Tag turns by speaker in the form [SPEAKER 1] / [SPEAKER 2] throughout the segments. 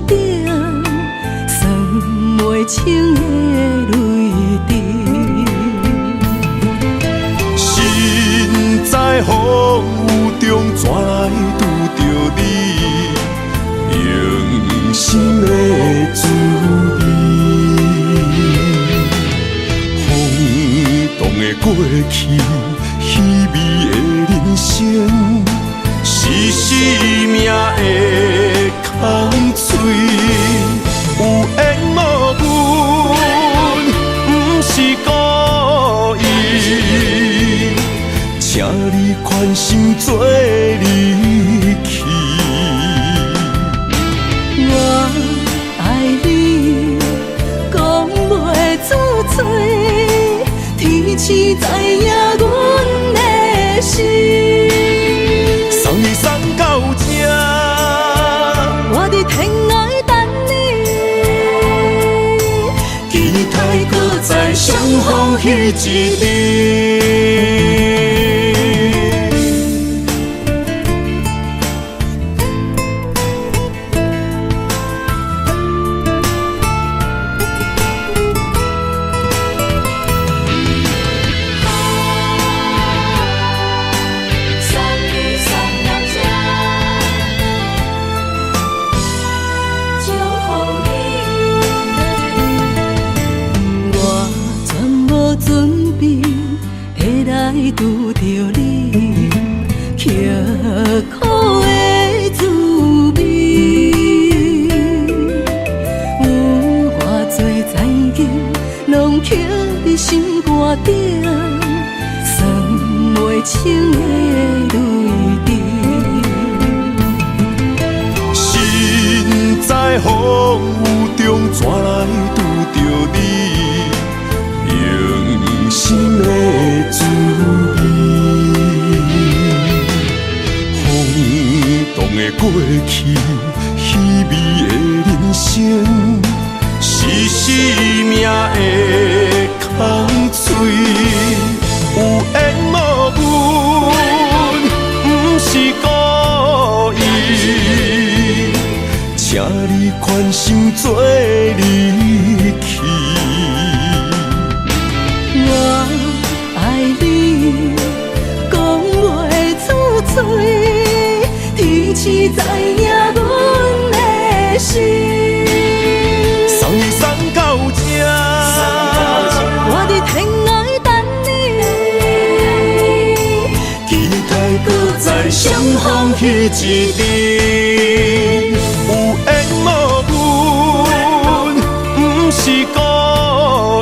[SPEAKER 1] 顶，算袂清的泪滴。
[SPEAKER 2] 身在风雨中，怎来拄着你用心的滋味？风动的过去，稀微的人生，是生命的空嘴，有缘无分，不是故意，请你宽心做离去。
[SPEAKER 1] 我爱你，讲袂出嘴，天赐知影阮的心。
[SPEAKER 2] 送你送到这，
[SPEAKER 1] 我伫天涯等你，
[SPEAKER 2] 期待搁再相逢彼一日。
[SPEAKER 1] 拄着你，刻苦的滋味，有偌多知己，拢刻伫心肝顶，算袂清的泪滴。
[SPEAKER 2] 身在风雨中，怎来拄着你用心的滋味？风动的过去，稀微的人生，是生命的空嘴，有缘无分，不是故意，请你宽心做离去。
[SPEAKER 1] 我爱你，讲袂出嘴，天赐知影阮的心。
[SPEAKER 2] 送你送到这，
[SPEAKER 1] 我伫天涯等你，
[SPEAKER 2] 期待搁再相逢彼一日。有缘无分，不是故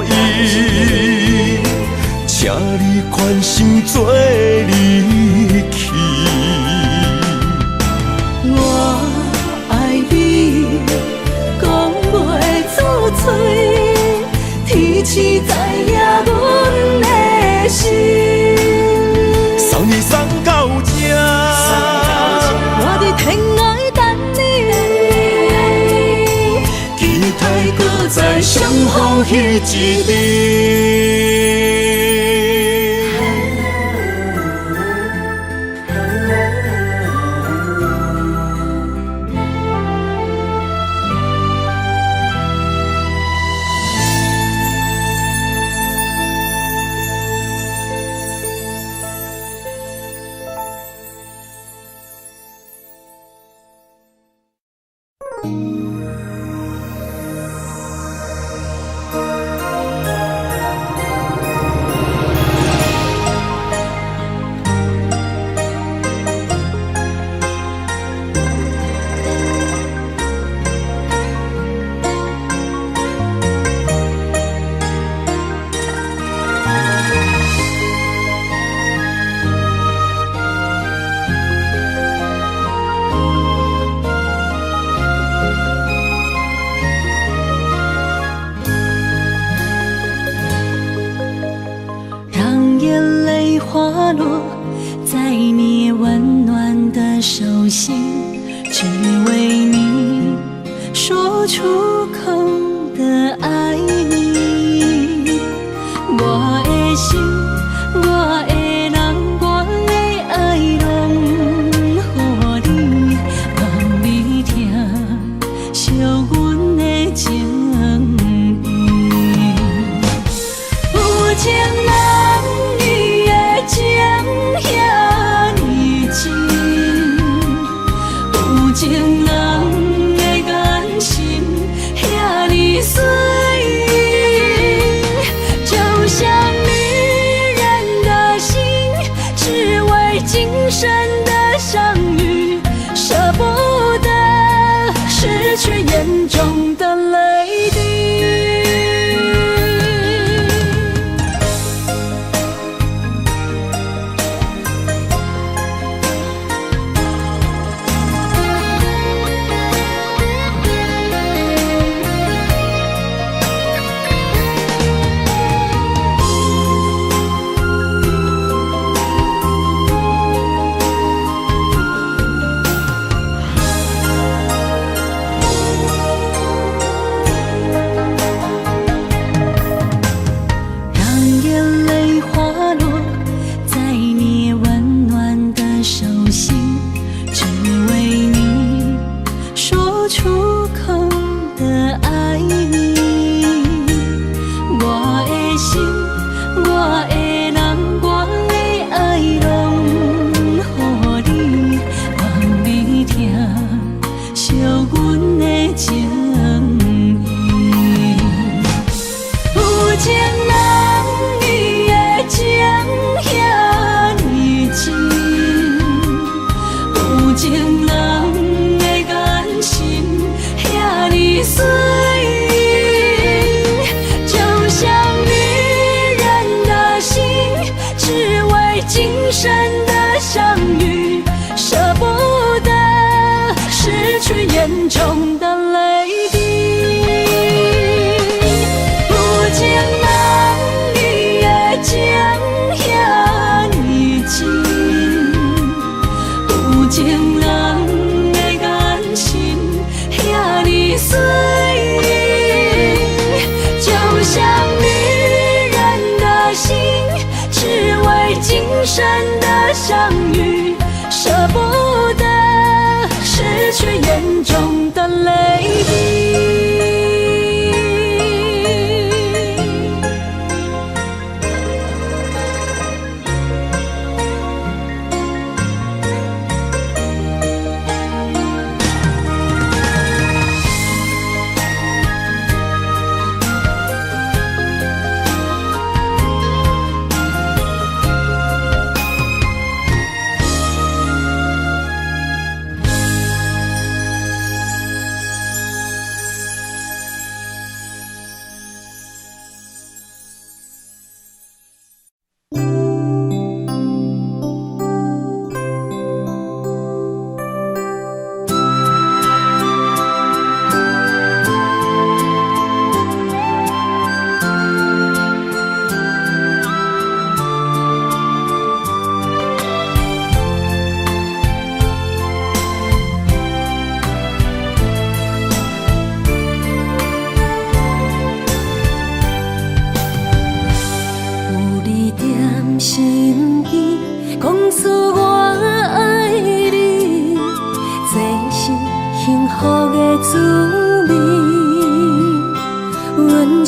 [SPEAKER 2] 意，请你宽心做离去。
[SPEAKER 1] 我爱你，讲袂出嘴，天赐知影阮的心。
[SPEAKER 2] 送你送到这，
[SPEAKER 1] 我伫天涯等你，
[SPEAKER 2] 期待搁再相逢彼一日。
[SPEAKER 1] 花落在你温暖的手心，只为你说出口的爱你。我的心，我的人，我的爱拢予你，望你听。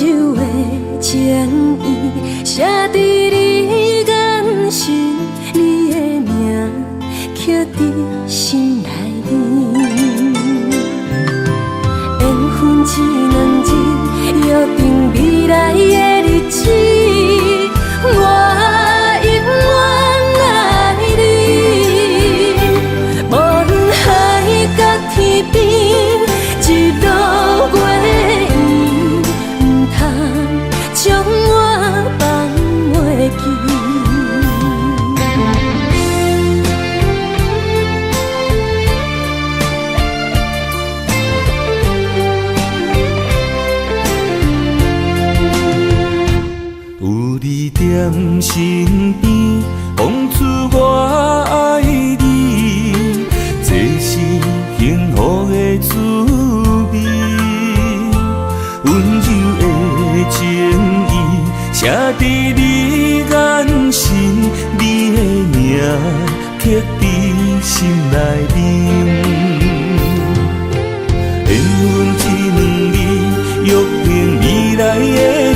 [SPEAKER 1] 柔的情意写伫你眼神，你的名刻伫心内面。缘分一两日，约定未来的日子，我永远爱你。无论海角天边，一路过缘，唔通将我放袂记。
[SPEAKER 2] 有你踮身边，讲出我爱你，这是幸福的滋味。温柔的情意写伫你眼神，你的名刻伫心内面。缘分一两日，约定未来的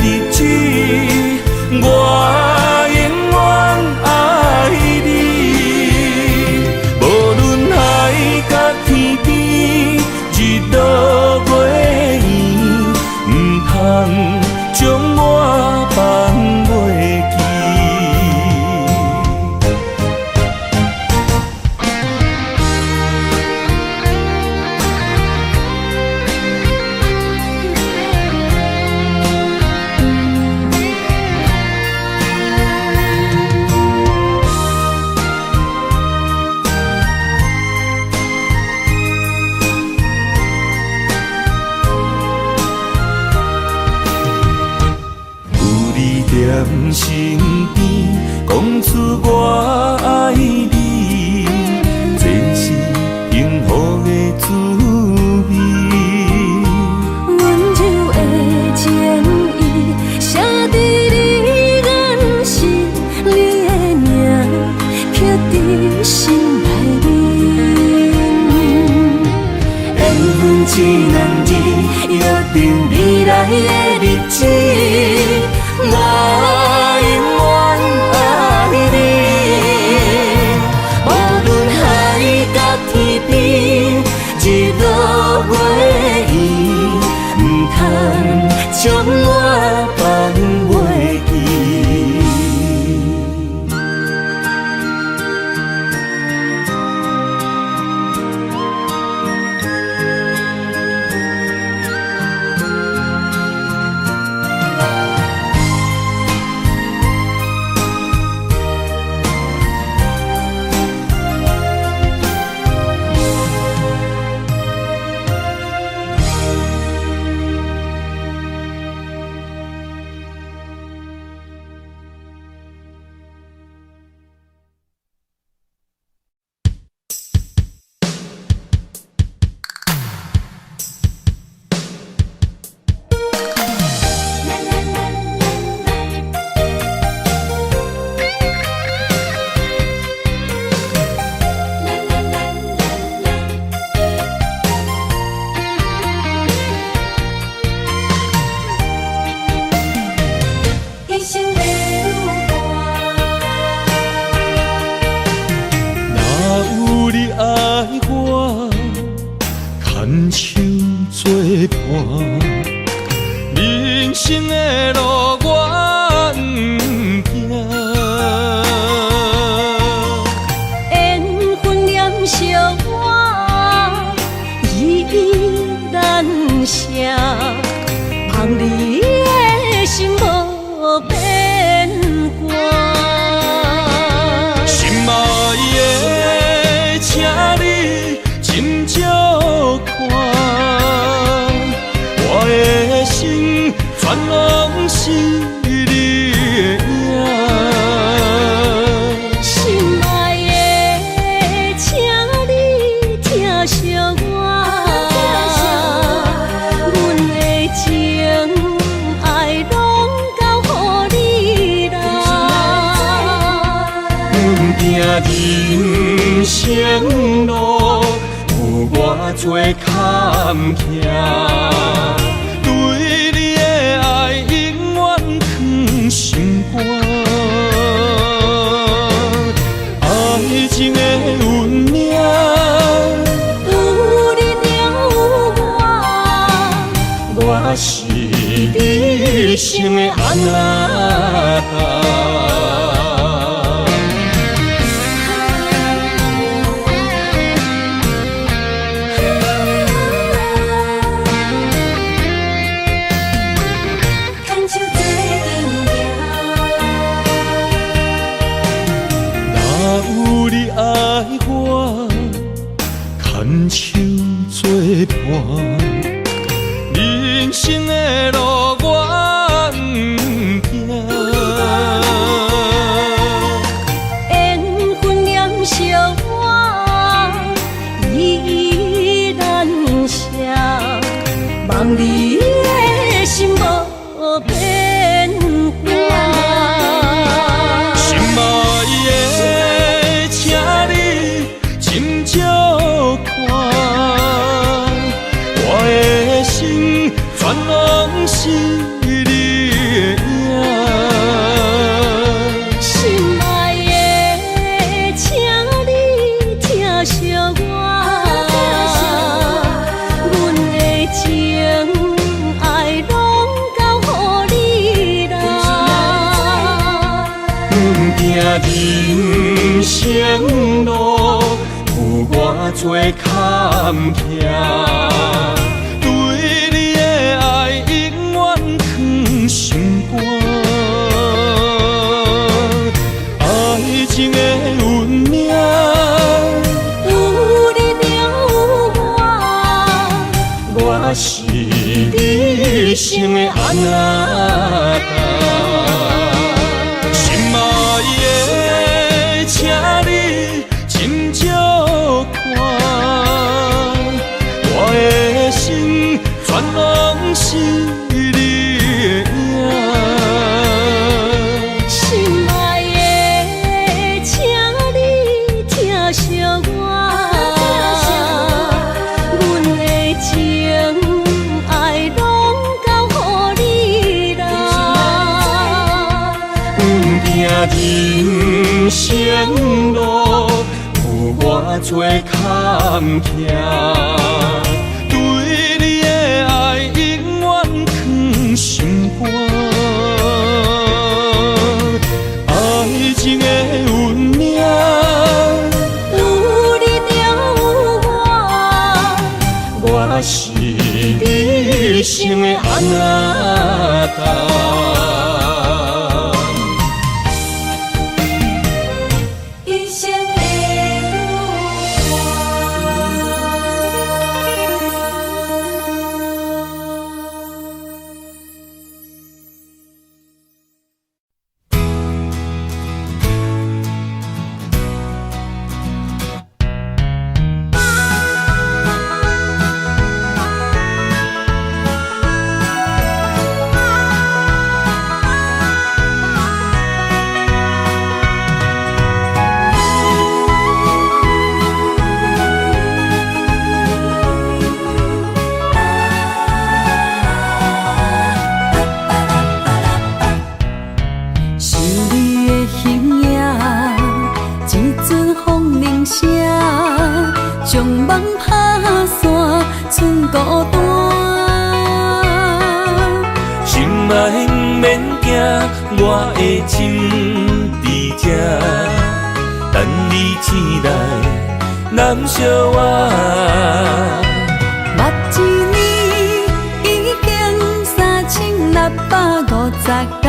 [SPEAKER 2] 日子。我永远爱你，无论海角天边，日落月圆，唔通将我放袂记。踮身边，讲出我爱你，这是幸福的滋味。
[SPEAKER 1] 温柔的情意写伫你眼神，你的名刻伫心内面。缘分一两日，约定未来的日子。我永远爱你，无论海角天边，日落月圆，唔通将我放袂记。
[SPEAKER 2] 人生的路我不行，
[SPEAKER 1] 缘分念惜我依依难舍，望你的心无变卦。
[SPEAKER 2] 心爱的，请你斟酌看。我的心全拢是你的影。
[SPEAKER 1] 心爱的，请你疼惜我，阮的情爱拢交予你啦。
[SPEAKER 2] 阮行人生路有偌多坎坷。对你的爱生的阿那牵手作伴，人生的路我不行。
[SPEAKER 1] 缘分染烧我依然写，望你的心无变化。
[SPEAKER 2] 心爱的，请你斟酌看，我的心全拢是你的影。
[SPEAKER 1] 心爱的，请你疼惜我，阮的情爱拢交予你啦。
[SPEAKER 2] 阮行人生路。有偌多坎坷，对你的爱永远藏心肝。爱情的运命，
[SPEAKER 1] 有你了我
[SPEAKER 2] 是你生的阿那心爱的，请你斟酌。我的心全拢是你的影。
[SPEAKER 1] 心爱的，请你疼惜我，阮的情爱拢交予你啦。
[SPEAKER 2] 阮行人生路。偌多坎坷，对你的爱永远藏心肝。爱情的运命，
[SPEAKER 1] 有你了
[SPEAKER 2] 我是你生的阿那我的心伫这，等你醒来，难相我。
[SPEAKER 1] 目一年已经3650天，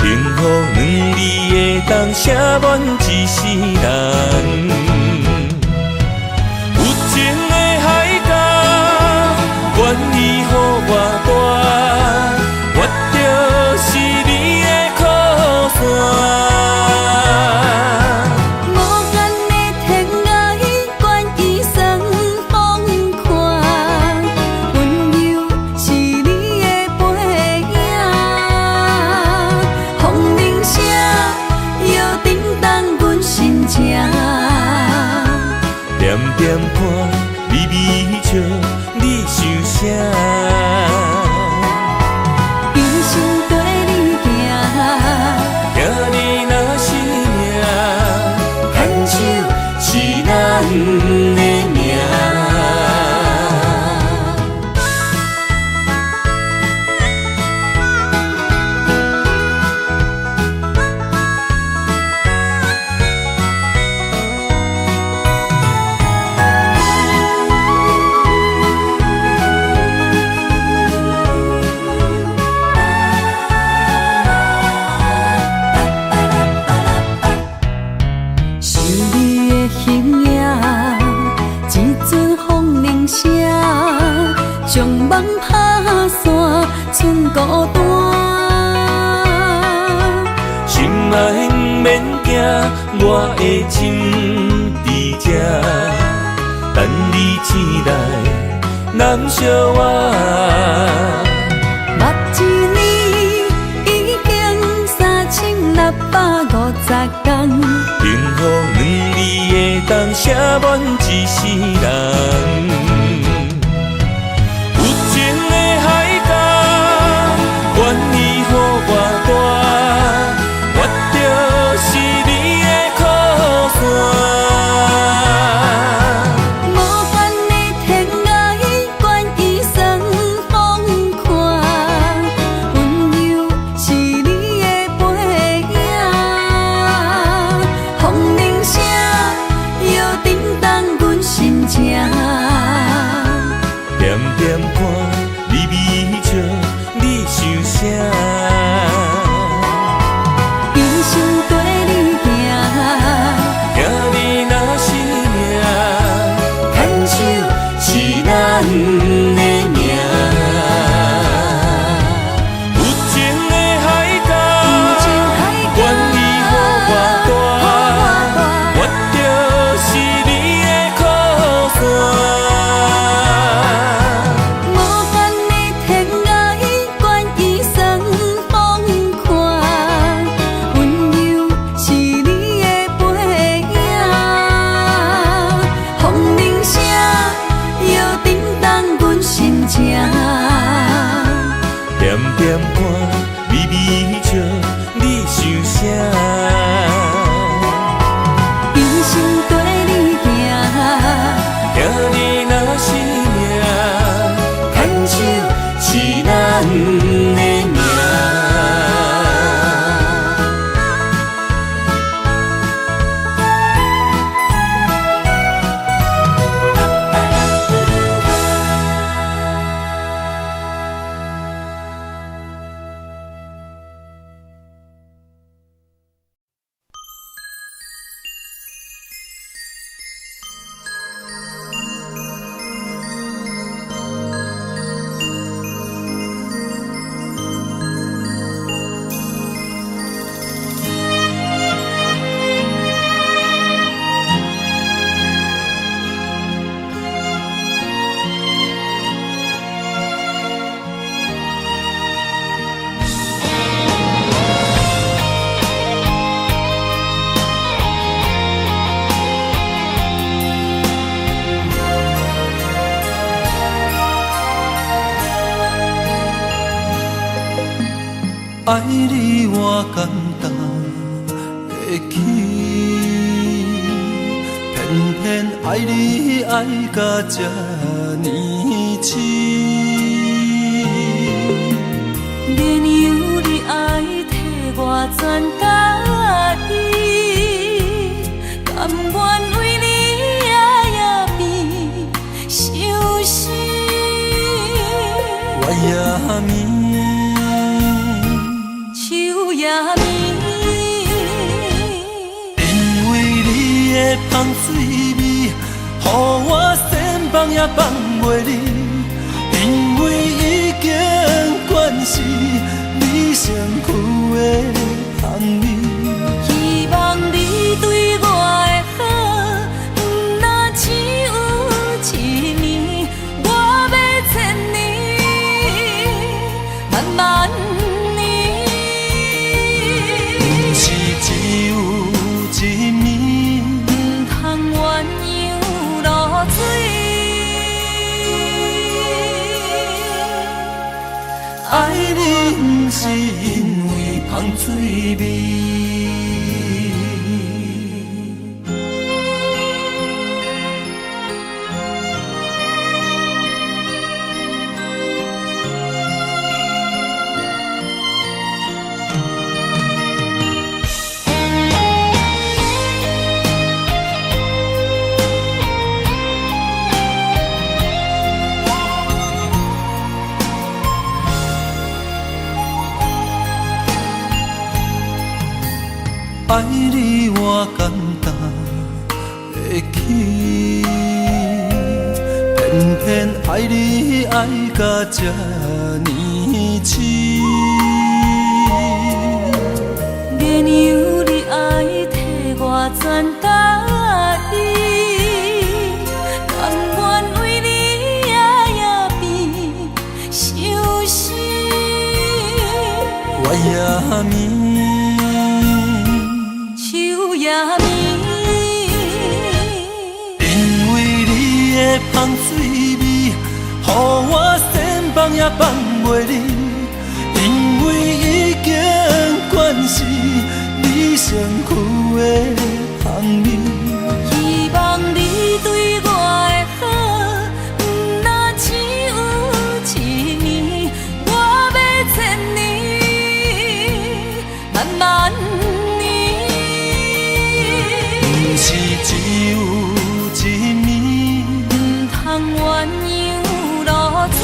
[SPEAKER 2] 幸福两字的当写满一世人。有情的海角，愿意予我带，我就是你的靠山。
[SPEAKER 1] 剩孤单。
[SPEAKER 2] 心爱不免惊，我的心伫这，等你醒来，难相偎。
[SPEAKER 1] 目一年已经3650天，
[SPEAKER 2] 幸福两字会当写满一世人。有情的海角，愿意予我大，我就是你的靠山。
[SPEAKER 1] 无关的天涯，愿意算风看，温柔是你的背影。风铃声摇叮当阮心情，
[SPEAKER 2] 点点看你美笑，你想啥？
[SPEAKER 1] 一生跟你行，
[SPEAKER 2] 行你若是命，
[SPEAKER 1] 牵手是咱的命。
[SPEAKER 2] 有情的海角，愿意予我大，我就是你的靠山。
[SPEAKER 1] 无关的天涯，愿意算风看，温柔是你的背影。风铃声摇叮当阮心情，
[SPEAKER 2] 点点看美美笑，你想啥？
[SPEAKER 1] 一生跟你行，
[SPEAKER 2] 行你若是命，
[SPEAKER 1] 牵手是咱的命。
[SPEAKER 2] 爱你我简单会起，偏偏爱你爱到这呢深。
[SPEAKER 1] 免由你爱替我全家己，甘愿为你夜夜变伤心。
[SPEAKER 2] 我也眠。
[SPEAKER 1] 树也眠，
[SPEAKER 2] 因为你的香水味，予我先放也放袂离。因为已经惯是你身躯的香味。
[SPEAKER 1] 希望你对我的好，不若只有一年，我要千年，慢慢。
[SPEAKER 2] 只有一面，
[SPEAKER 1] 不通鸳鸯落水。
[SPEAKER 2] 爱你不是因为香水味。爱你我简单会起，偏偏爱你爱到这呢痴。
[SPEAKER 1] 原由你爱替我全答应，甘愿为你夜夜变伤心。
[SPEAKER 2] 我也眠，
[SPEAKER 1] 树也眠，
[SPEAKER 2] 因为你的香水味，予我先放也放袂离。因为已经惯是你身躯的香味。
[SPEAKER 1] 希望你对我的好，不那只有一年，我要千年，慢慢年。
[SPEAKER 2] 不是只有一年，
[SPEAKER 1] 唔通鸳鸯落水。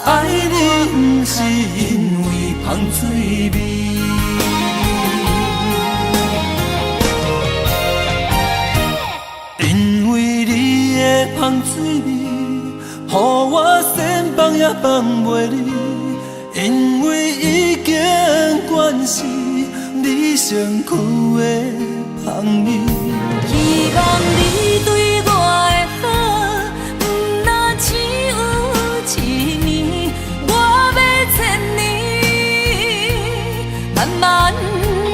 [SPEAKER 2] 爱你不是因为香水味，因为你的香水味，予我先放也放袂离。因为已经惯是你身躯的香味。
[SPEAKER 1] 希望你对我的好，不那只有一年，我要千年，慢慢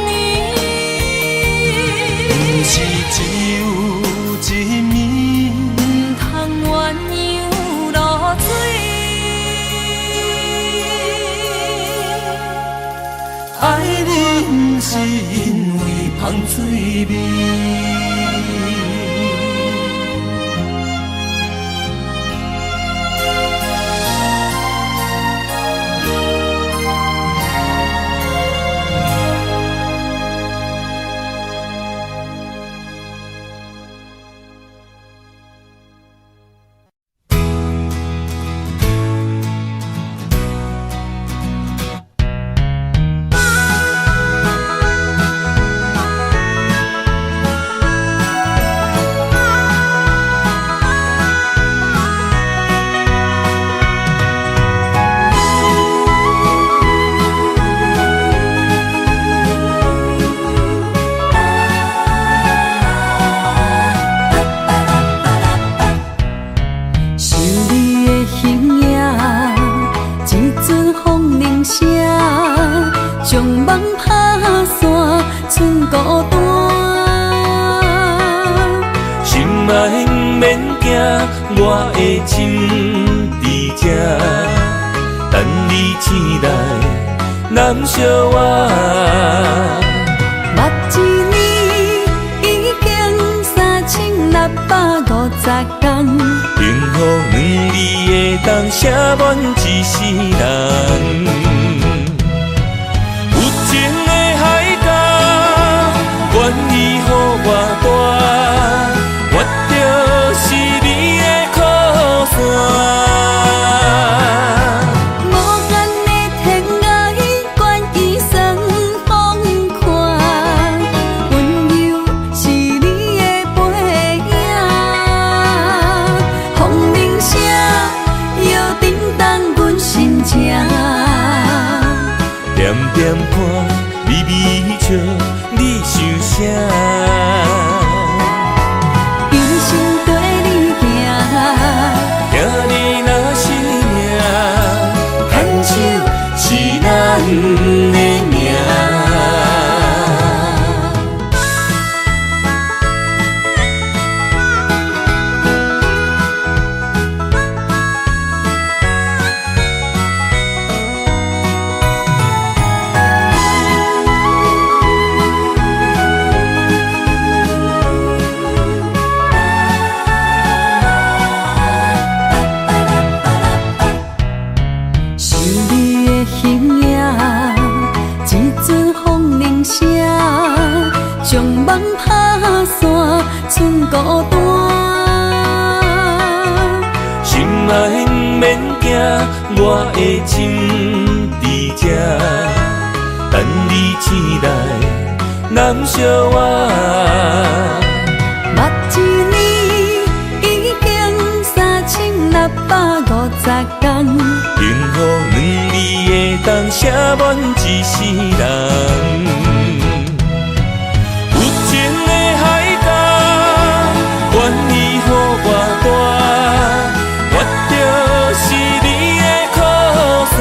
[SPEAKER 1] 年。
[SPEAKER 2] 不是只有一年，
[SPEAKER 1] 唔通鸳鸯落水。
[SPEAKER 2] 爱你不是因为香水味。我的心伫这，等你醒来，难相我。
[SPEAKER 1] 目一年已经3650天，
[SPEAKER 2] 幸福两字的当写满一世人。有情的海角，愿意予我带，我就是你的靠山。点点看，微微笑，你想啥？
[SPEAKER 1] 一生跟你行，
[SPEAKER 2] 行你若是命，牵手是咱的命。将梦打散，剩孤单。心爱不免惊，我的心伫这，等你醒来，难相我。
[SPEAKER 1] 目一年已经3650
[SPEAKER 2] 是人。有情的海角，愿意予我带，我就是你的靠山。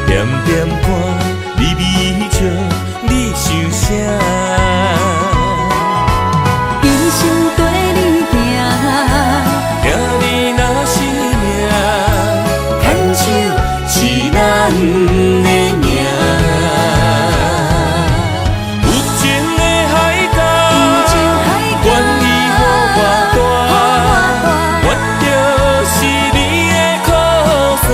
[SPEAKER 2] 点点歌，微微笑，你想啥？
[SPEAKER 1] 一生跟你行，
[SPEAKER 2] 行你若是命，牵手是咱的命。有情的海角，愿意予我带，我就是你的靠山。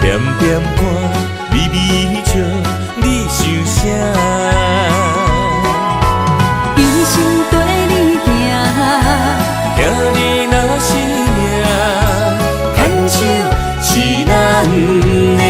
[SPEAKER 2] 点点歌，微微笑，你想啥？
[SPEAKER 1] 一生跟你行，
[SPEAKER 2] 行你若是命，牵手是咱的命。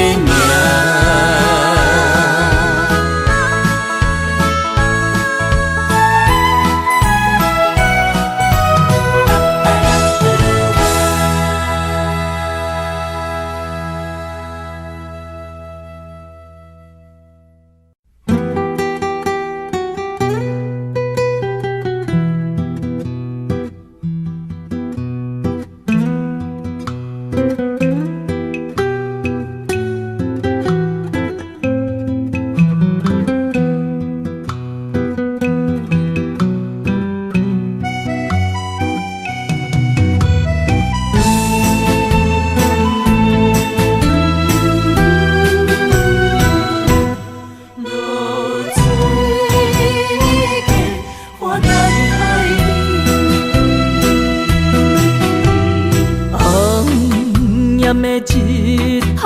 [SPEAKER 1] 日头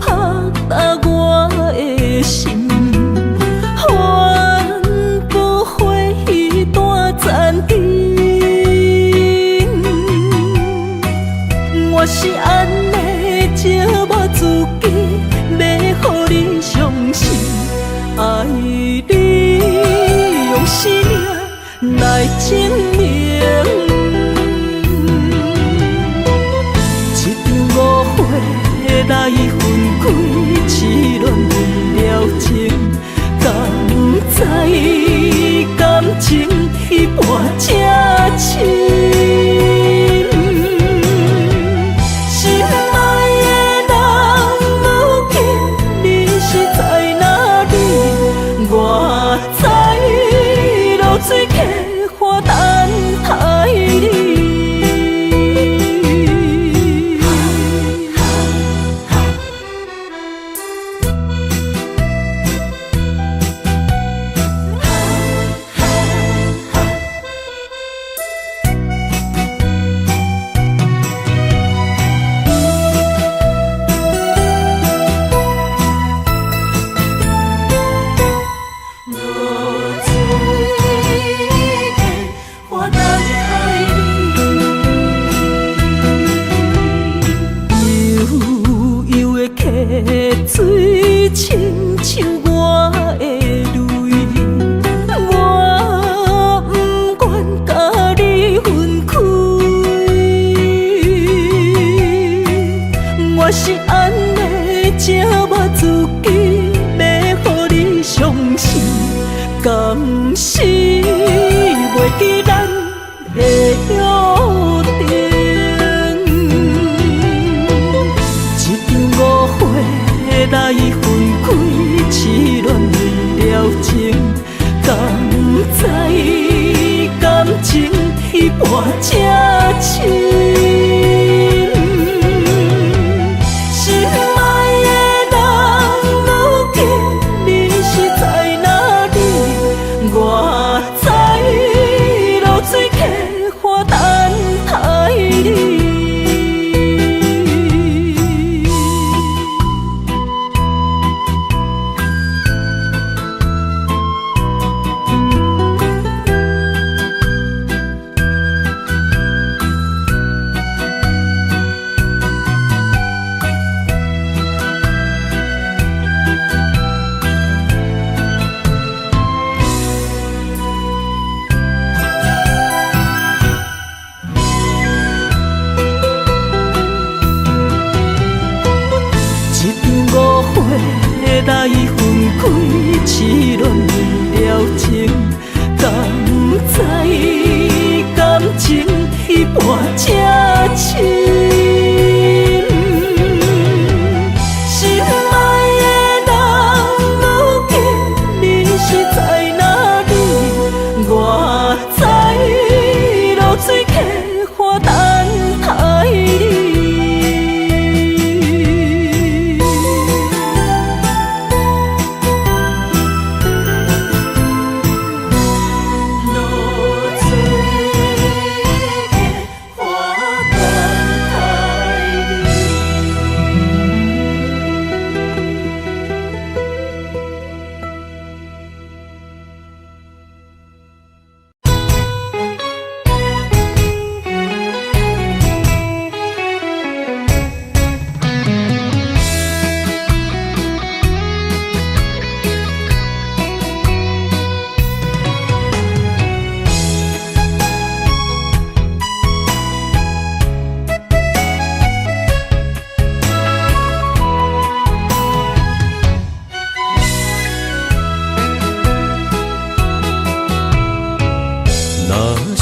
[SPEAKER 1] 拍打我的心，换不回彼段残景。我是安尼寂寞自己，要予你相信，爱你用生命来证明。来分开，痴恋为了情，敢知感情一半这深？心爱的人，如今你是在哪里？我在露水客花等待你。水亲像我的泪，我不愿甲你分开。我是安尼寂寞自己，要予你相信，敢是袂记咱的约定。来分开，痴恋为了情，敢知感情一半这深？心爱的人，如今你是在哪里？我在露水客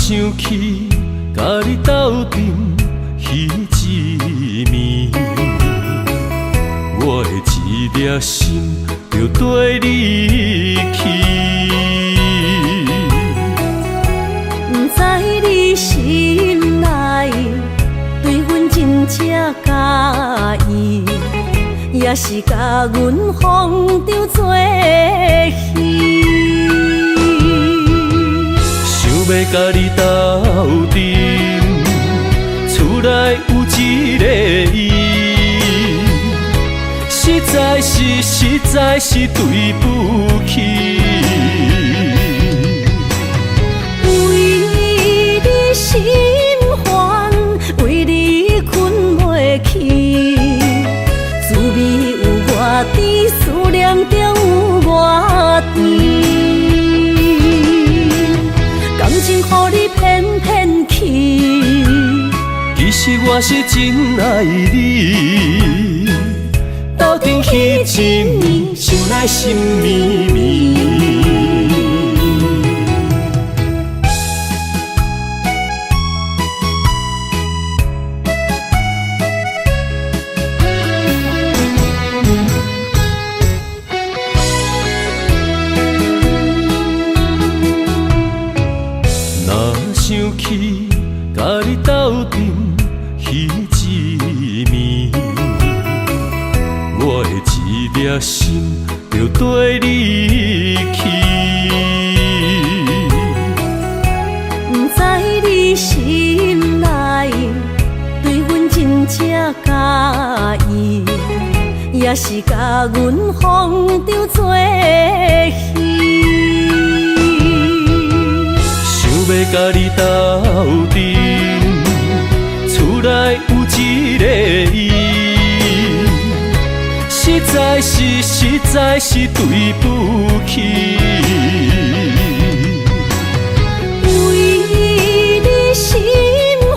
[SPEAKER 2] 想起甲你斗阵彼一暝，我的一粒心就跟你去。
[SPEAKER 1] 不知你心内对阮真正介意，也是甲阮放着做戏。
[SPEAKER 2] 想要甲你斗阵，厝内有一个伊，实在是对不起。
[SPEAKER 1] 为你心烦，为你困袂去，滋味有外甜，思念就有外甜。感情予你骗骗去，
[SPEAKER 2] 其实我是真爱你。斗阵彼一暝，想来心绵绵。想起甲你斗阵彼一暝，我的一粒心就跟你去。
[SPEAKER 1] 不知你心内对阮真正介意，也是甲阮放着做戏。要甲你斗阵，厝内有一个伊，实在是对不起。为你心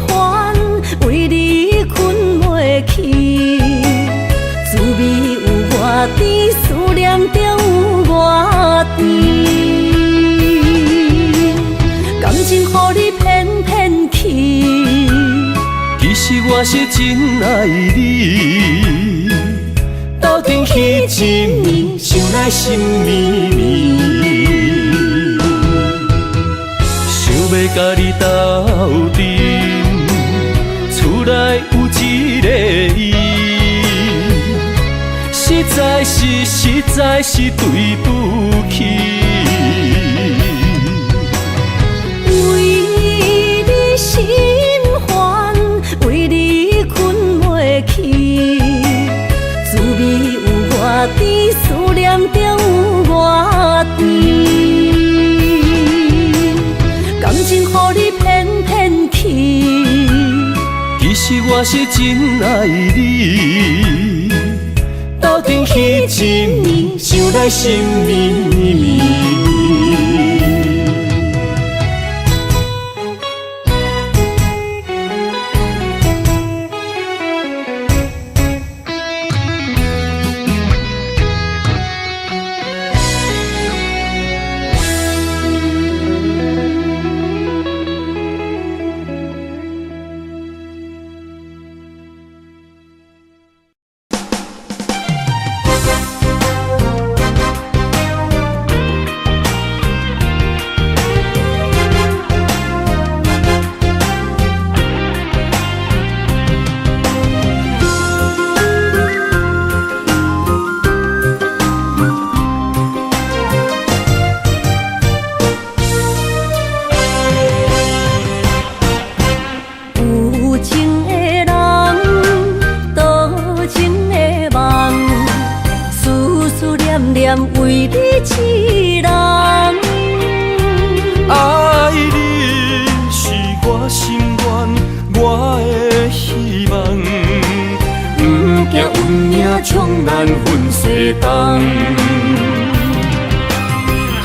[SPEAKER 1] 烦，为你困袂去，滋味有外甜，思念就有外甜。感情予你骗骗去，
[SPEAKER 2] 其实我是真爱你。斗阵彼一暝，想来心绵绵。想要甲你斗阵，厝内有一个伊，实在是对不起。
[SPEAKER 1] 心烦，为你困袂去，滋味有外甜，思念就有外甜。感情予你骗骗去，
[SPEAKER 2] 其实我是真爱你。斗阵彼一暝，想来心绵绵。
[SPEAKER 1] 为你痴人，
[SPEAKER 2] 爱你是我心愿，我的希望。不惊运命冲咱分西东，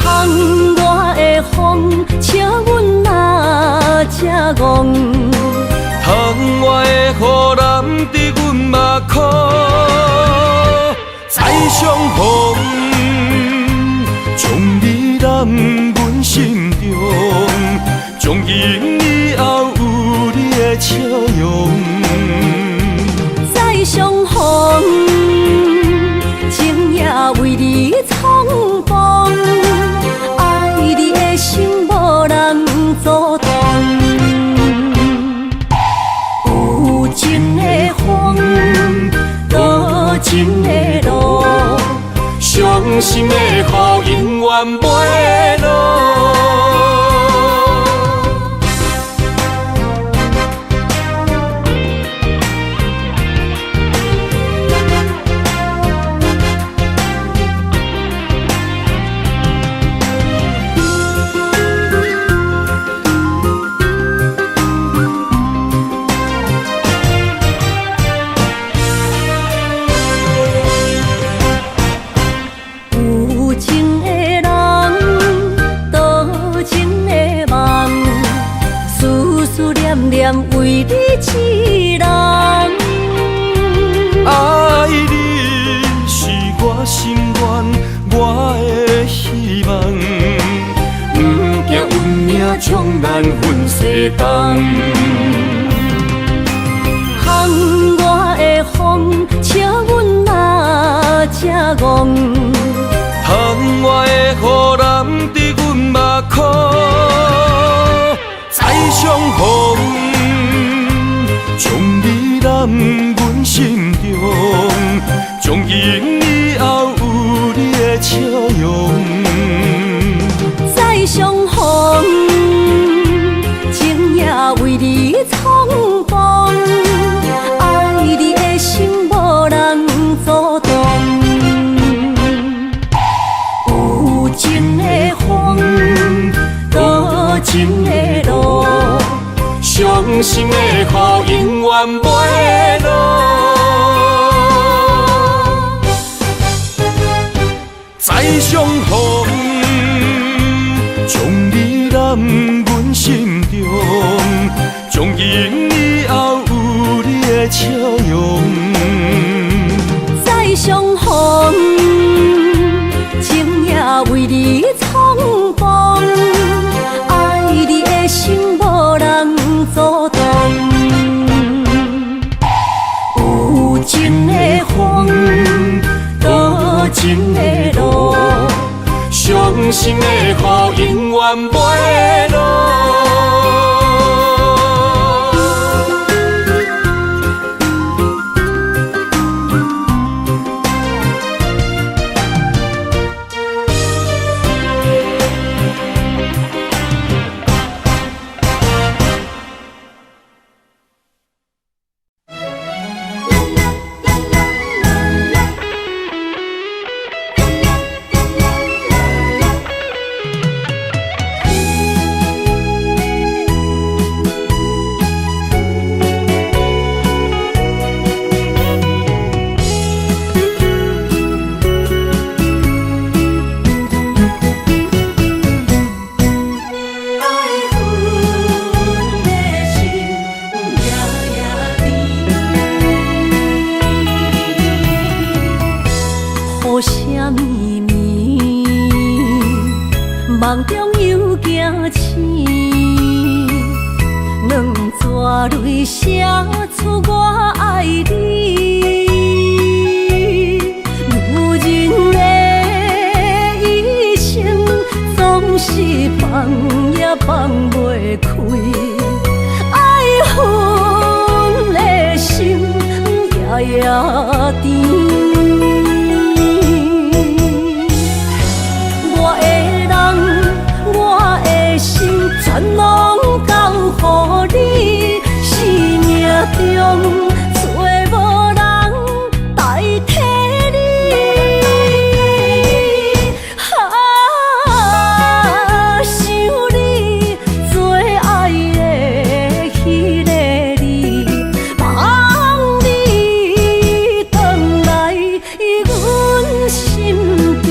[SPEAKER 1] 窗外的风笑阮哪只戆，
[SPEAKER 2] 窗外的雨淋伫阮目眶，再相逢。将你揽阮心中，将因心的雨永远袂落。
[SPEAKER 1] 为你一人，
[SPEAKER 2] 爱你是我心愿，我的希望。不惊运命冲咱分西东，
[SPEAKER 1] 巷外的风笑阮哪只戆，
[SPEAKER 2] 窗外的雨淋伫阮目眶，再相逢。将你揽阮心中，从今以后有你的笑容。
[SPEAKER 1] 再相逢，情也为你冲动，爱你的心无人阻挡。有情的风，多情的路。伤心的雨永远袂落，
[SPEAKER 2] 再相逢，将你揽阮心中，从今以后有你的笑容。
[SPEAKER 1] 再相逢，情也为你冲动，爱你的心无人阻挡。有情的风，多情的路，伤心的雨永远袂落。梦中又惊醒，两纸泪写出我爱你。女人的一生总是放也放袂开，爱恨的心夜夜甜。全拢交予你，生命中找无人代替你。想你做爱的迄个你，望你回来阮心间。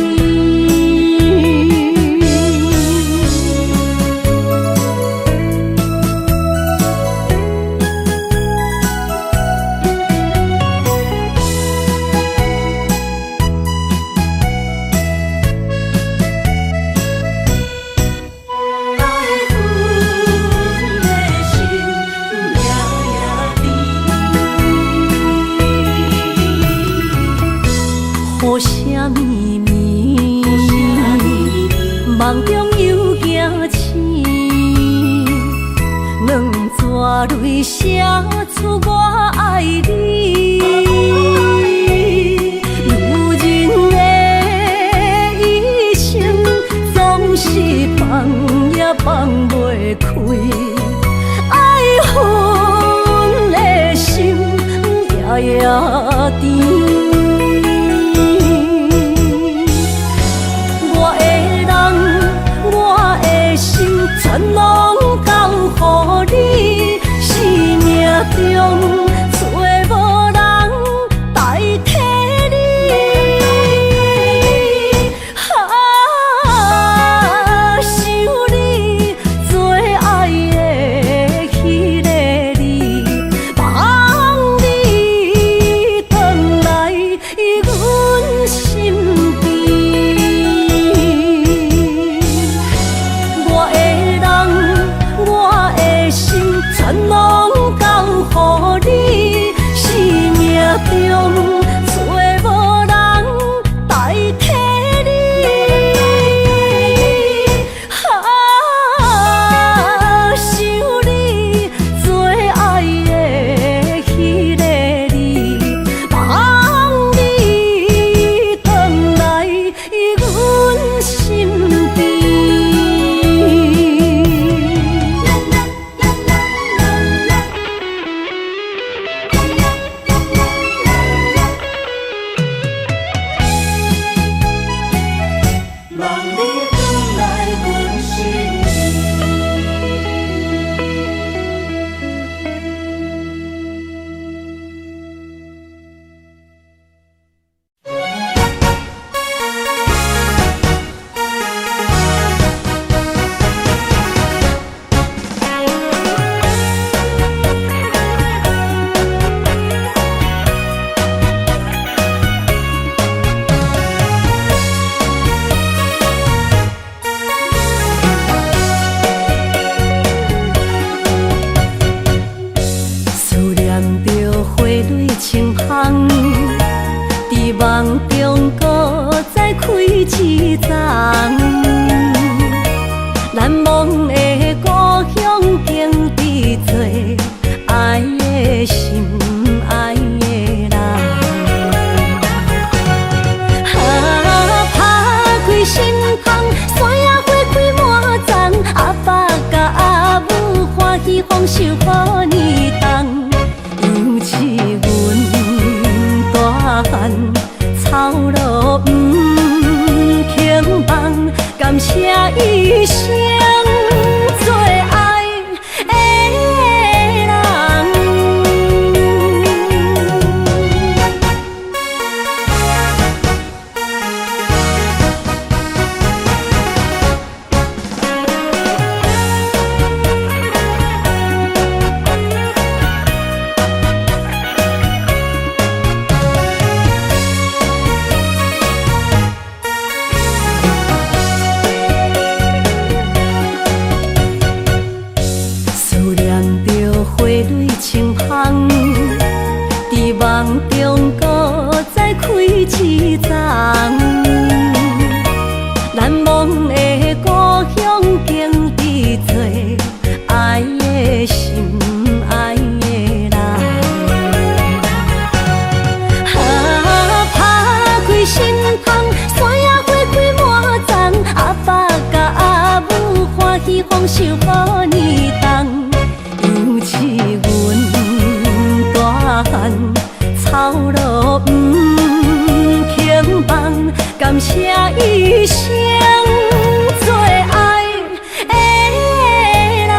[SPEAKER 1] 雨声绵绵，梦中又惊醒，两纸泪写出我爱你。女人的放袂开，爱恨的心夜夜甜。我的人，我的心，全拢交予你，生命中找无人代替你。想你做爱的迄个你，望你回来阮身边。我的人，我的心，全拢交予你，生命中找无人代替你。想你做爱的迄个你，望你回来阮身边。望你回来阮身思念着花蕊清香，伫梦中搁再开一丛。难忘的故乡，经伫做爱的心，爱的人。打开心窗，山野花开满丛，阿爸甲阿母欢喜丰收予年冬。尤是阮大汉草路不轻放，感谢一生做爱的人。思念着花蕊清香，伫梦中搁再开一丛。难忘的故乡，经伫做爱的心，爱的人。打开心窗，山野花开满丛，阿爸甲阿母欢喜丰收予年冬。尤是阮大汉草路不轻放，感谢一生做爱的人。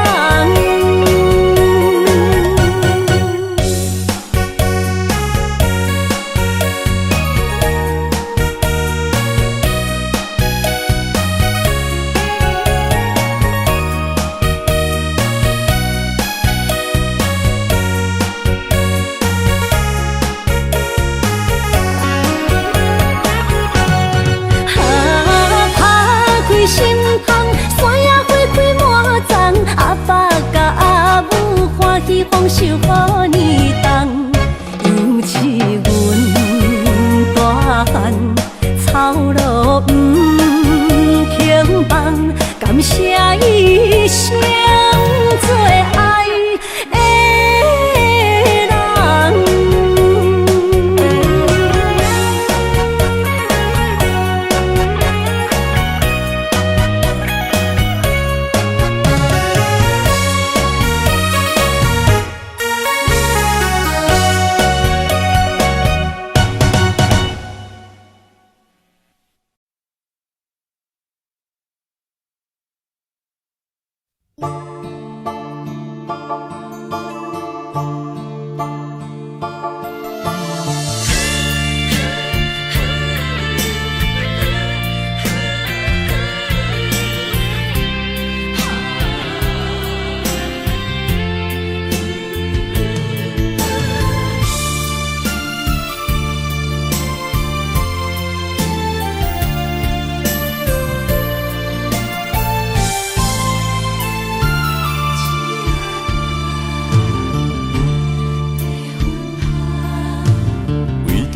[SPEAKER 1] 心窗，山野花开满丛，阿爸甲阿母欢喜丰收予年冬。尤是阮大汉草路不轻放，感谢一生做爱的人。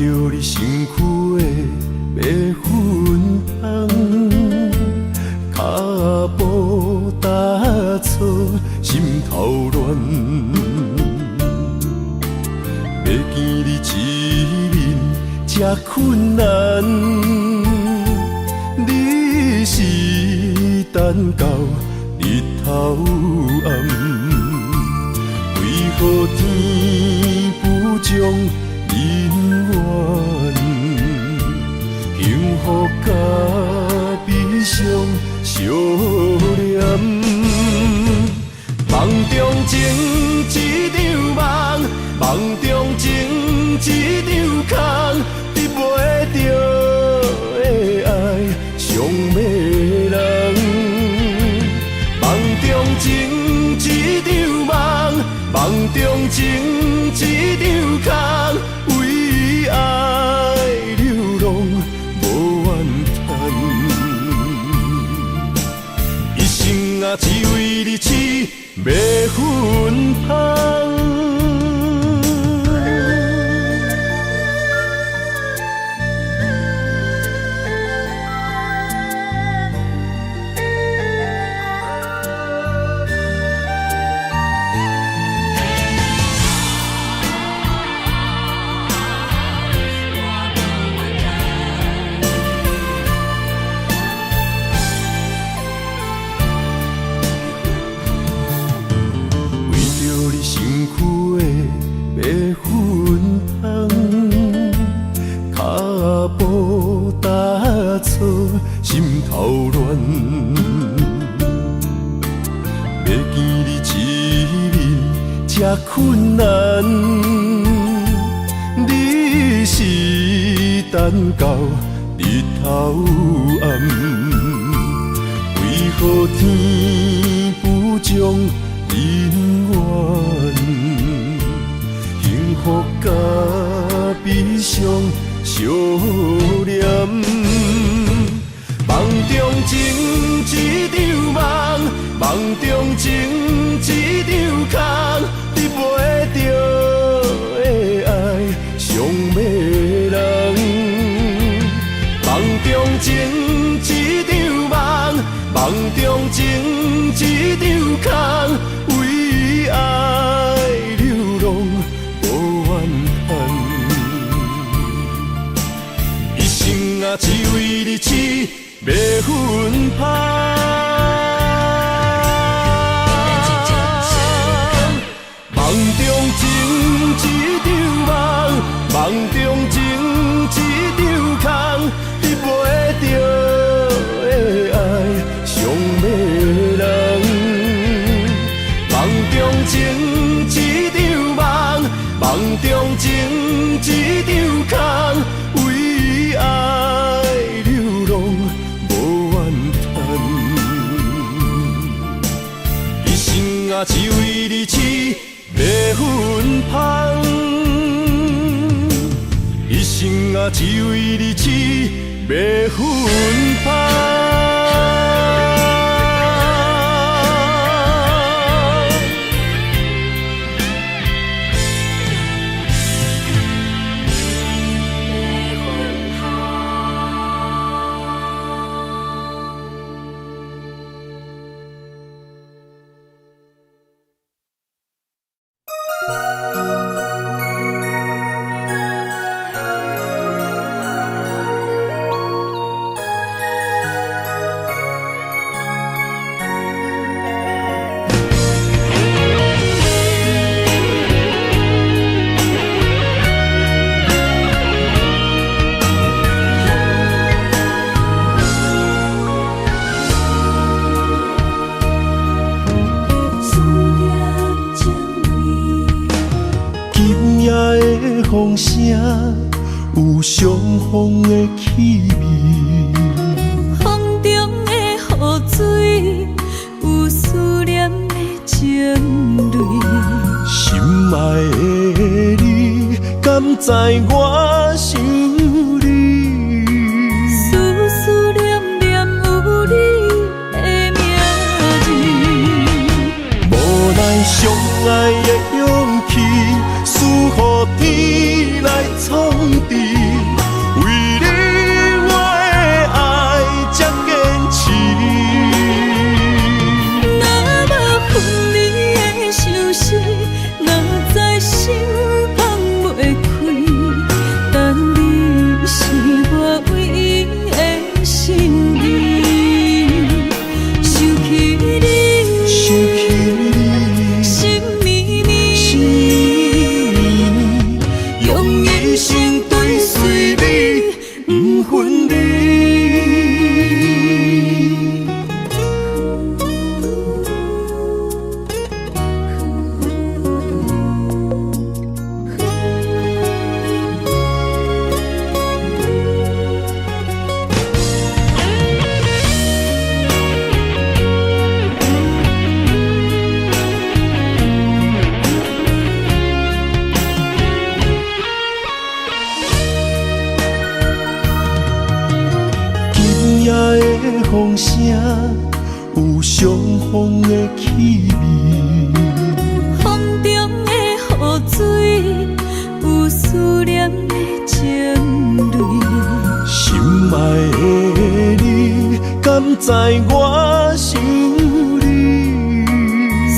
[SPEAKER 2] 着你身躯的白粉红，脚步踏错，心头乱。要见你一面这困难，你是等到日头暗，为何天不将人缘，幸福甲悲伤相连，梦中情一场梦，梦中情一场空，得袂着的爱上迷人。梦中情一场梦，梦中情一场空，为爱流浪无怨叹，一生啊只为你痴迷粉香。心头乱，要见你一面这困难，你是等到日头暗，为何天不将人缘，幸福甲悲伤相连？梦中情一场梦，梦中情一场空，得袂着的爱上迷人。梦中情一场梦，梦中情一场空，为爱流浪无怨叹，一生啊只为你痴迷粉香。梦中情一场梦，梦中情一场空，得袂着的爱上迷人。梦中情一场梦，梦中情一场空，为爱流浪无怨叹，一生啊只为你痴迷粉香，一生啊只为你痴迷粉香。
[SPEAKER 3] 风声有相逢的气味，
[SPEAKER 1] 风中的雨水有思念的情泪。
[SPEAKER 3] 心爱的你，敢知我想你？
[SPEAKER 1] 思念念有你的名字，
[SPEAKER 3] 无奈相爱的勇气，输予天来创治。为你我的爱才坚持。
[SPEAKER 1] 若无分离的相思，哪知心放袂开。但你是我唯一的心意，想起你，心绵绵，用一生追随你，不分离。
[SPEAKER 3] 今夜的风声有相逢的气味，
[SPEAKER 1] 风中的雨水有思念的情泪。
[SPEAKER 3] 心爱的你，敢知我想你？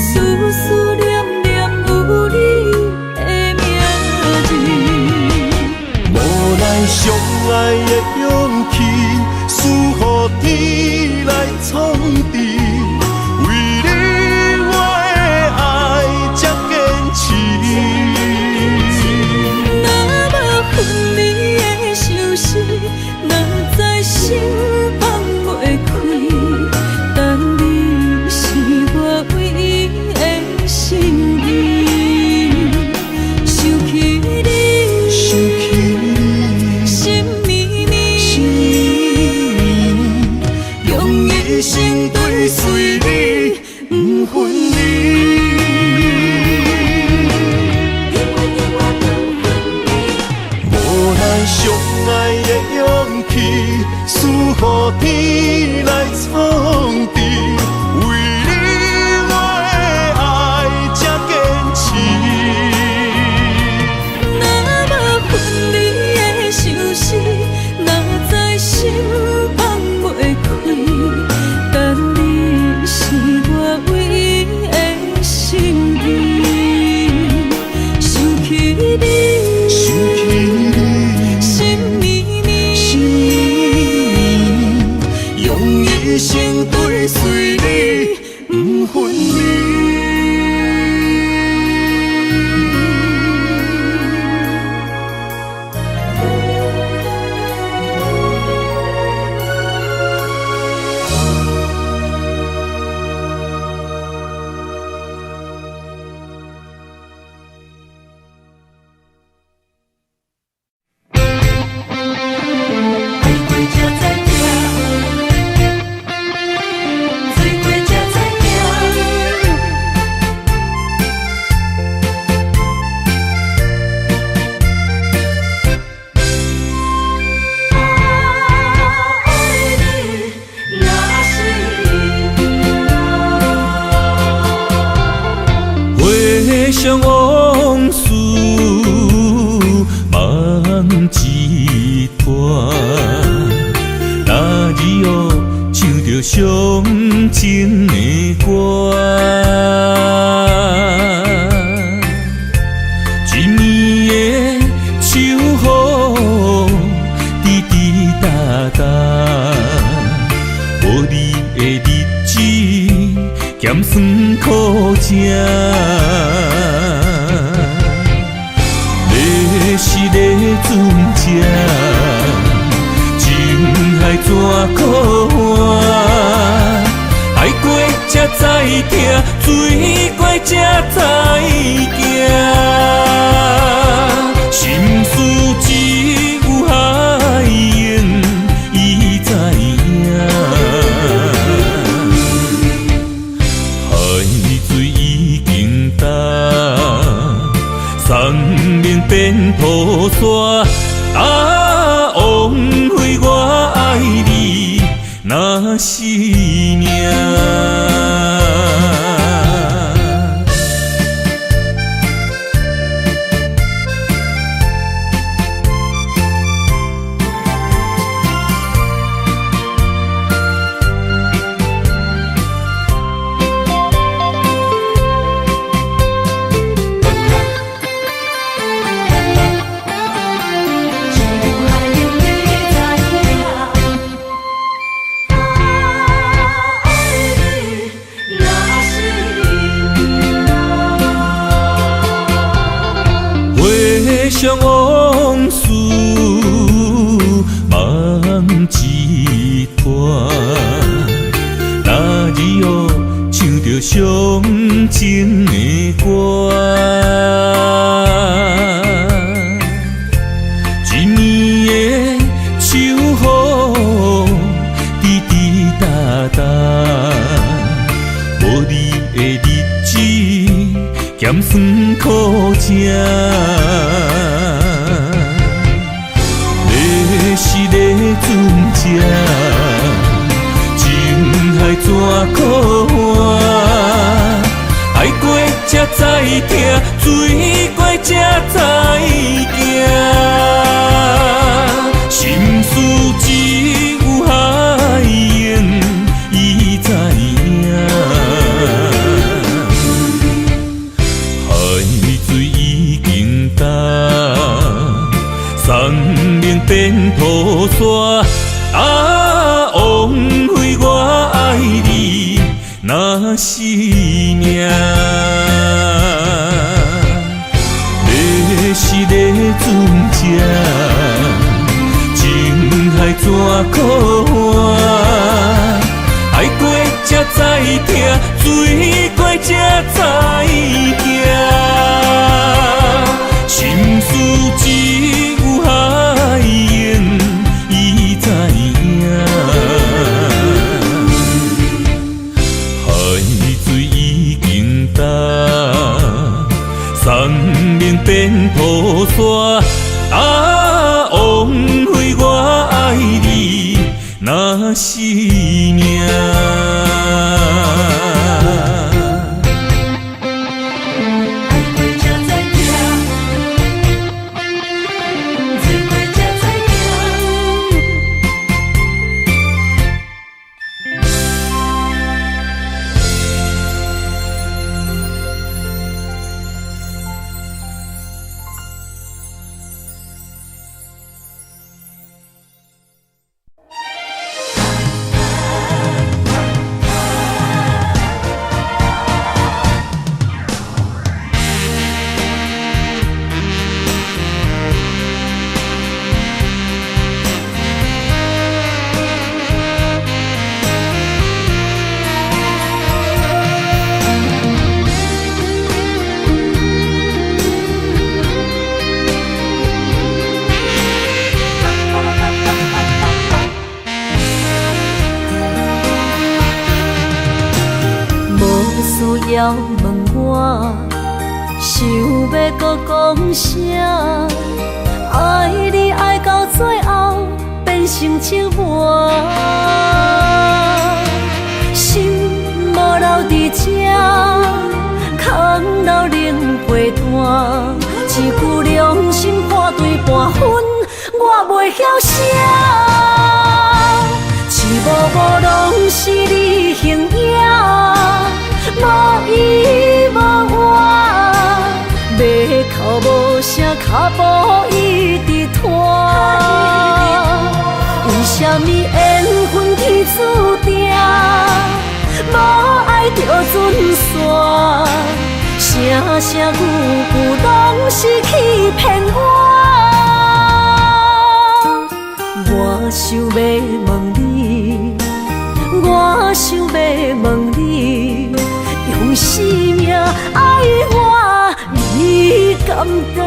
[SPEAKER 1] 思念念有你的名字，
[SPEAKER 3] 无奈相爱的勇气，输予天来创治。为你我的爱才坚持。
[SPEAKER 1] 若无分离的相思，哪知心放袂开。但你是我唯一的心意，想起你，心绵绵，用一生追随你，不分离。
[SPEAKER 3] 无奈相爱的勇气，输予天来创治。为你我的爱才坚持。
[SPEAKER 1] 若无分离的相思，哪知心放袂开。但你是我唯一的心意，想起你，心绵绵，用一生追随你，不分离。
[SPEAKER 2] 回想往事梦一段，那日后唱着伤情的歌，一暝的秋雨滴滴答答，无你的日子咸酸苦涩。是个船只，情海怎可换？爱过才知疼，水过才知行。心变土沙，枉费我爱你那是命。想往事梦一段，那日后唱着伤情的歌。一年的秋雨滴滴答答，无你的日子咸酸苦涩。是个船只，情海怎可换？爱过才知疼，醉过才知惊。心事只有海燕伊知影，海水已经干。生命变土沙，枉费我爱你那是命。要是个船只，情海怎可换？爱过才知疼，醉过才知惊。心事只有海燕伊知影，海水已经干，生命变土沙，枉费我爱你那是命。
[SPEAKER 1] 要问我，想要搁讲啥？爱你爱到最后变成寂寞，心无留伫这，空留冷陪伴。一句良心半对半分，我袂晓写。一幕幕拢是你形影。无依无我，要哭无声，脚步一直拖。为什么缘分天注定，无爱就准线？声声句句拢是欺骗我。我想要问你，我想要问你。用生命爱我，你敢当？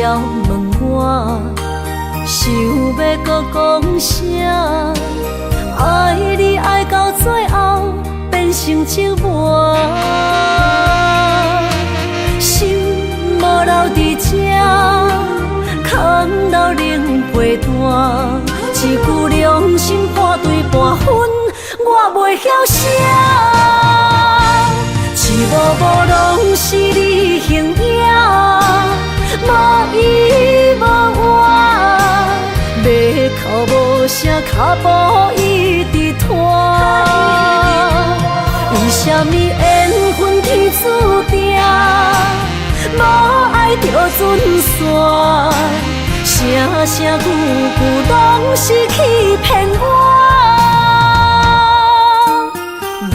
[SPEAKER 1] 了问我，想要搁讲啥？爱你爱到最后变成寂寞，心无留伫这，空留冷陪伴。一句良心半对半分，我袂晓写。一幕幕拢是你形影，无依无我，要哭无声，脚步一直拖。为什么缘分天注定，无爱就准线？声声句句拢是欺骗我。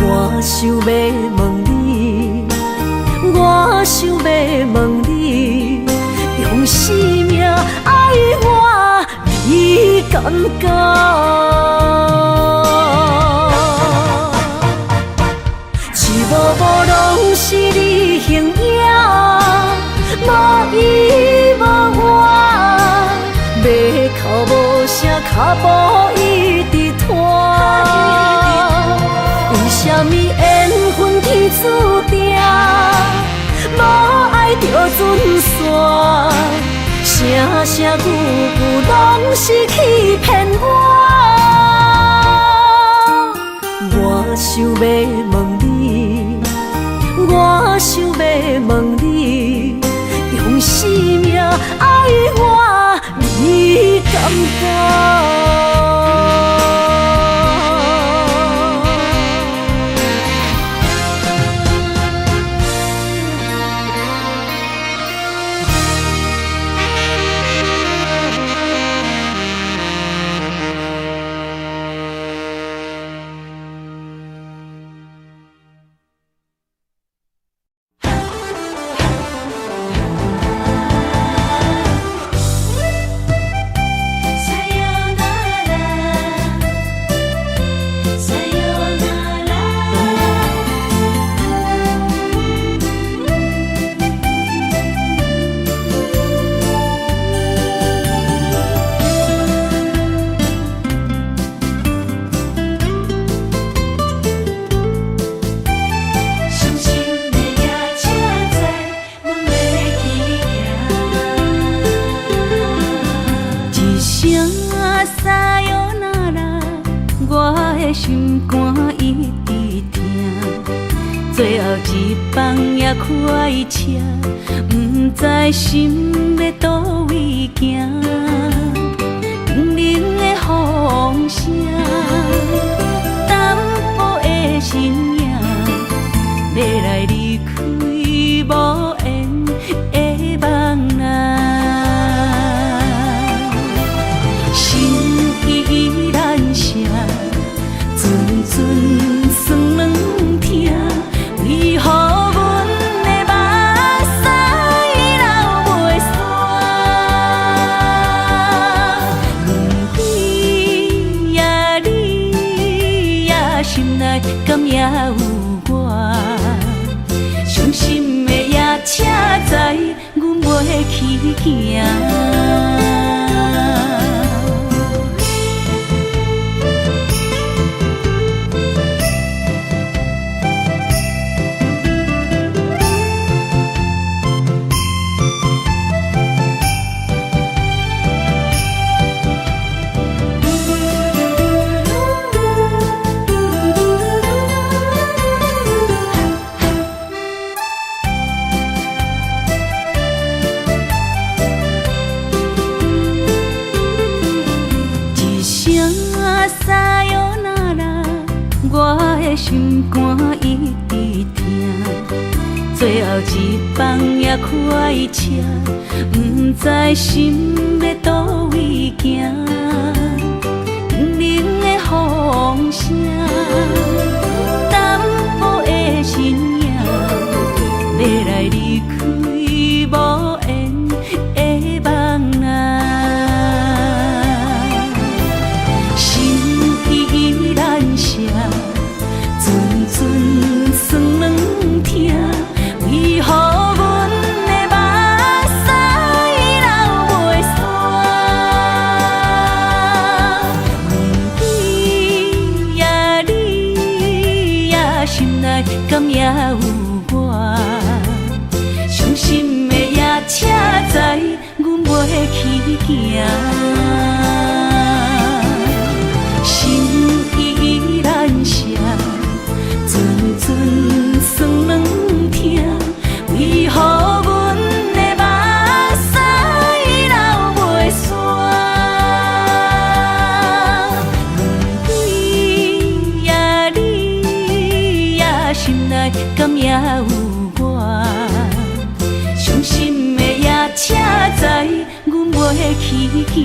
[SPEAKER 1] 我想要问你，我想要问你，用生命爱我，你敢讲？一幕幕拢是你形影，无依无我。要哭无声，脚步一直拖。为什么缘分天注定，无爱就准线？声声句句拢是欺骗我。我想要问你，我想要问你，用生命爱我，你敢讲？心肝一直疼，最后一放也开车，不知心要倒位行。冷冷的风声，淡薄的身影，要来离开无缘的梦啊，心依然舍。阵酸软疼，为何阮的目屎流袂煞？轮回呀，你呀，心内敢也有我？伤心的夜车载，阮袂去行。心肝一直疼，最后一放也开车，不知心要倒位行。冷冷的风声，淡薄的身影，要来离开无缘的梦啊，心依然舍。阵酸软疼，为何阮的目屎流我，伤心的夜车载，阮袂去行。心依然舍，阵阵酸软痛，为何阮的目屎流袂煞？你呀你呀，心内敢也有我？伤心的夜车载，阮袂去行。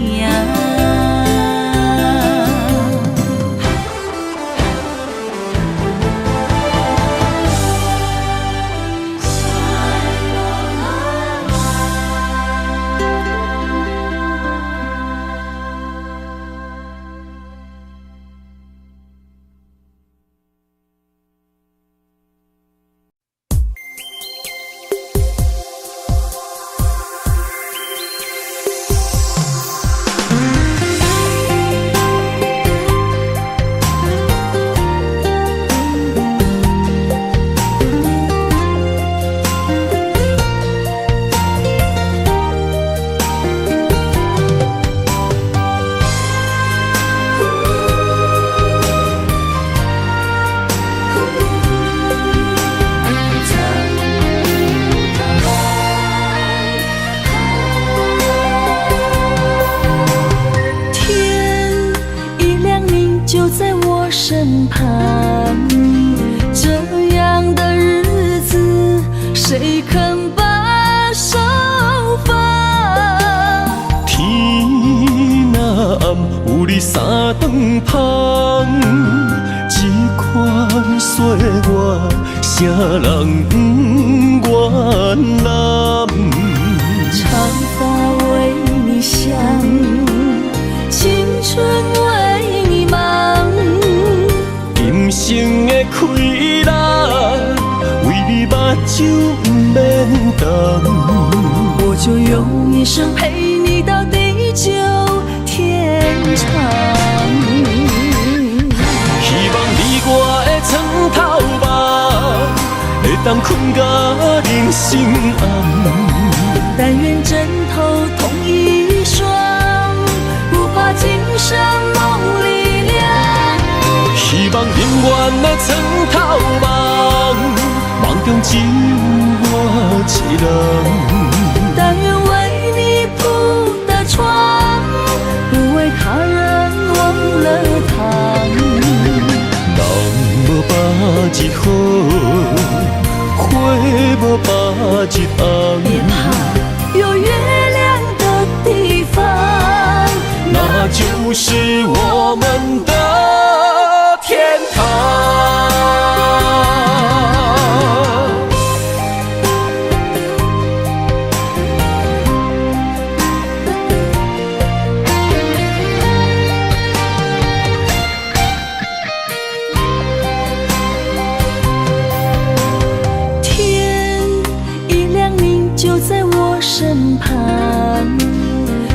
[SPEAKER 1] 身旁，这样的日子，谁肯把手放？
[SPEAKER 3] 天若暗，有你三顿香，这款岁月，谁人不原谅？
[SPEAKER 1] 长发为你香，青春为你忙。
[SPEAKER 3] 今生的快乐，为你目睭不免干。
[SPEAKER 1] 我就用一生陪你到地久天长。
[SPEAKER 3] 希望你我的床头梦，会当困到人生暗。
[SPEAKER 1] 但愿枕头同一双，不怕今生梦里凉。
[SPEAKER 3] 希望永远的床头梦，梦中只有我一人。
[SPEAKER 1] 但愿为你铺的床，不为他人忘了糖。
[SPEAKER 3] 人无百日好，花无百日红。
[SPEAKER 1] 别怕，有月亮的地方，
[SPEAKER 3] 那就是我们的天堂。
[SPEAKER 1] 天一亮，你就在我身旁，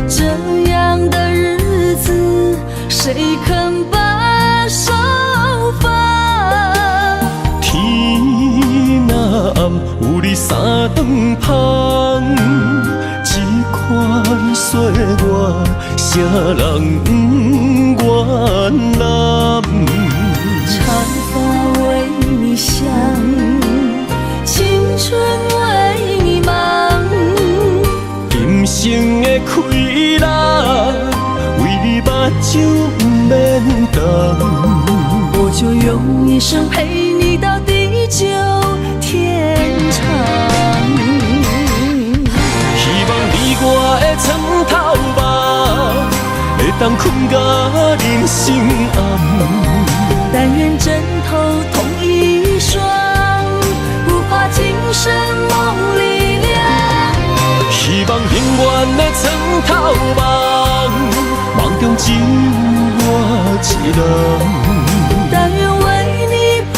[SPEAKER 1] 这样的日子，谁肯把手放？
[SPEAKER 3] 天若暗，有你三顿香，这款岁月，谁人不原谅？
[SPEAKER 1] 长发为你香，青春为你忙。
[SPEAKER 3] 今生的快乐，为你目睭不免干。
[SPEAKER 1] 我就用一生陪你到地久天长。
[SPEAKER 3] 希望你我的床头梦，会当困到人生暗。
[SPEAKER 1] 但愿枕头同一双，不怕今生梦里凉。
[SPEAKER 3] 希望永远的床头梦，梦中只有我一人。
[SPEAKER 1] 但愿为你铺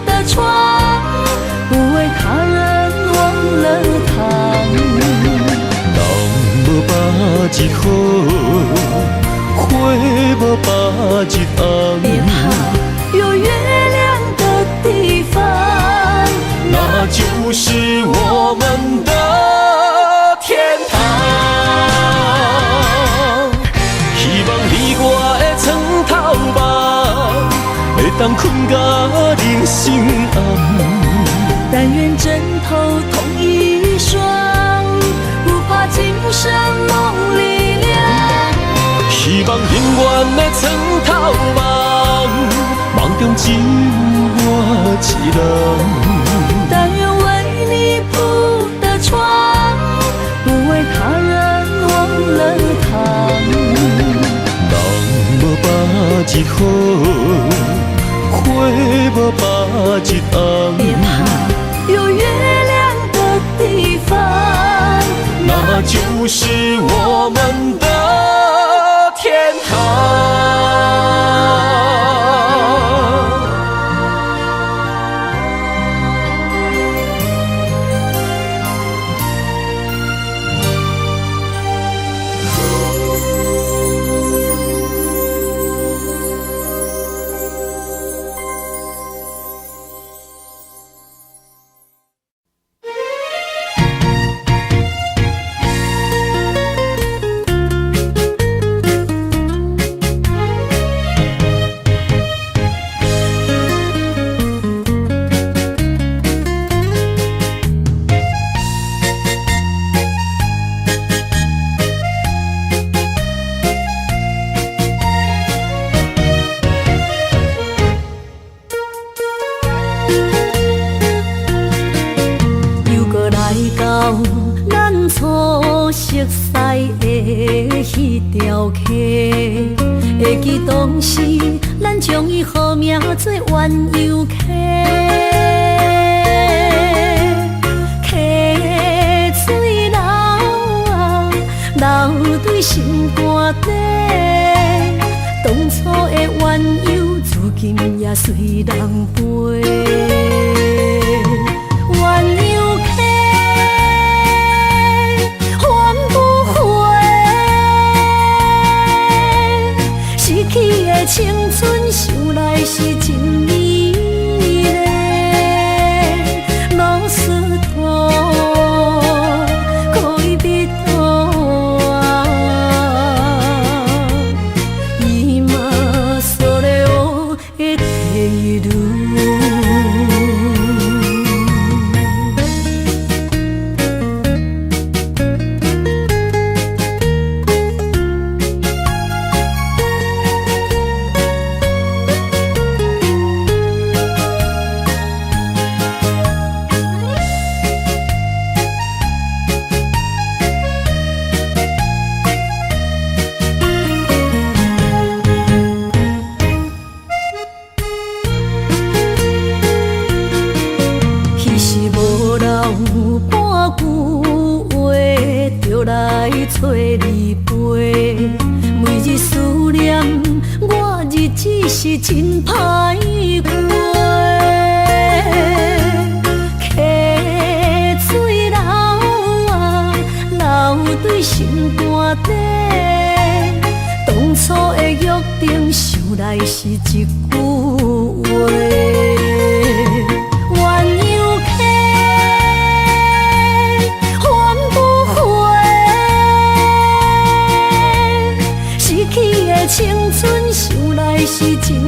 [SPEAKER 1] 的床，不为他人忘了糖。
[SPEAKER 3] 人无百日好，花无百日红。
[SPEAKER 1] 别怕，有月亮的地方，
[SPEAKER 3] 那就就是我们的天堂。希望你我的床头梦，会当困甲人生暗。
[SPEAKER 1] 但愿枕头同一双，不怕今生梦里凉。
[SPEAKER 3] 希望永远的床头梦，梦中只有我一人。
[SPEAKER 1] 但愿为你铺的床，不为他人忘了躺。
[SPEAKER 3] 人无把日好，花无把日红。
[SPEAKER 1] 别怕，有月亮的地方，
[SPEAKER 3] 那就是我们的天堂。
[SPEAKER 1] 会记当时，咱将伊号名做鸳鸯溪，溪水流啊，流对心肝底。当初的鸳鸯，如今也随人飞。鸳鸯溪。去的青春想来是真美丽，老师徒可以别途啊，伊嘛所了的地路。找你陪，每日思念，我日子是真歹过。溪水流啊，流对心肝底。当初的约定，想来是一句话。青春想来是真